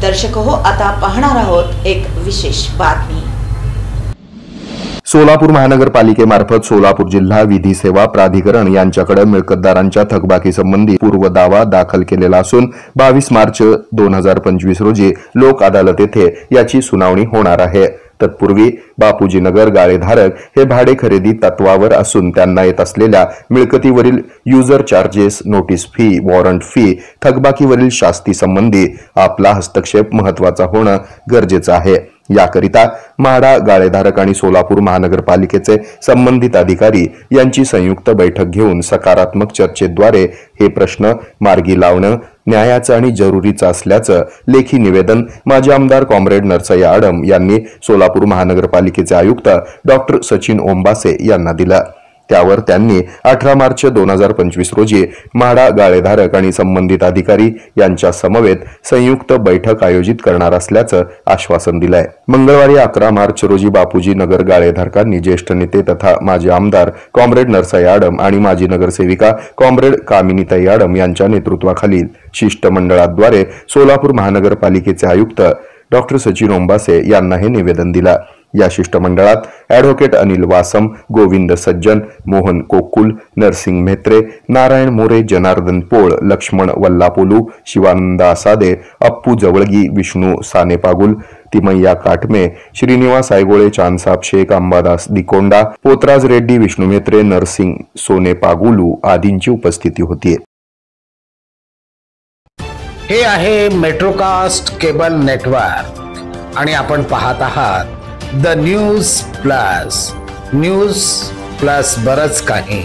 दर्शक हो, आता पाहणार आहोत एक विशेष बातमी। सोलापूर महानगरपालिकेमार्फत सोलापूर जिल्हा विधी सेवा प्राधिकरण यांच्याकडे मिळकतदारांच्या थकबाकीसंबंधी पूर्व दावा दाखल केलेला असून 22 मार्च 2025 रोजी लोक अदालत येथे याची सुनावणी होणार आहे। तत्पूर्वी बापूजी नगर गाळेधारक हे भाडे खरेदी तत्वावर असून त्यांना येत असलेल्या मिळकतीवरील user charges, notice fee, warrant fee, थकबाकीवरील शास्ती संबंधी आपला हस्तक्षेप महत्त्वाचा होणं गरजेचं आहे। याकरिता म्हाडा, गाळेधारक आणि सोलापूर महानगरपालिकेचे संबंधित अधिकारी यांची संयुक्त बैठक घेऊन सकारात्मक चर्चेद्वारे हे प्रश्न मार्गी लावणं न्यायाचं आणि जरुरीचं असल्याचं लेखी निवेदन माजी आमदार कॉम्रेड नरसय्या आडम यांनी सोलापूर महानगरपालिकेचे आयुक्त डॉक्टर सचिन ओंबासे यांना दिलं। त्यावर त्यांनी 18 मार्च 2025 रोजी म्हाडा, गाळेधारक आणि संबंधित अधिकारी यांच्या समवेत संयुक्त बैठक आयोजित करणार असल्याचं आश्वासन दिलंय। मंगळवारी 11 मार्च रोजी बापूजी नगर गाळेधारकांनी ज्येष्ठ नेते तथा माजी आमदार कॉम्रेड नरसय्या आडम आणि माजी नगरसेविका कॉम्रेड कामिनीताई आडम यांच्या नेतृत्वाखालील शिष्टमंडळाद्वारे सोलापूर महानगरपालिकेचे आयुक्त डॉक्टर सचिन ओंबासे यांना हे निवेदन दिलं। या शिष्टमंडळात ॲडव्होकेट अनिल वासम, गोविंद सज्जन, मोहन कोकुल, नरसिंग म्हेत्रे, नारायण मोरे, जनार्दन पोळ, लक्ष्मण वल्लापोलू, शिवानंद आसादे, अप्पू जवळगी, विष्णू सानेपागुल, तिमय्या काटमे, श्रीनिवास आयगोळे, चांदसाब शेख, अंबादास दिकोंडा, पोतराज रेड्डी, विष्णू म्हेत्रे, नरसिंग सोनेपागुलू आदींची उपस्थिती होती। हे आहे मेट्रोकास्ट केबल नेटवर्क आणि आपण पाहत आहात द न्यूज प्लस बरच काही।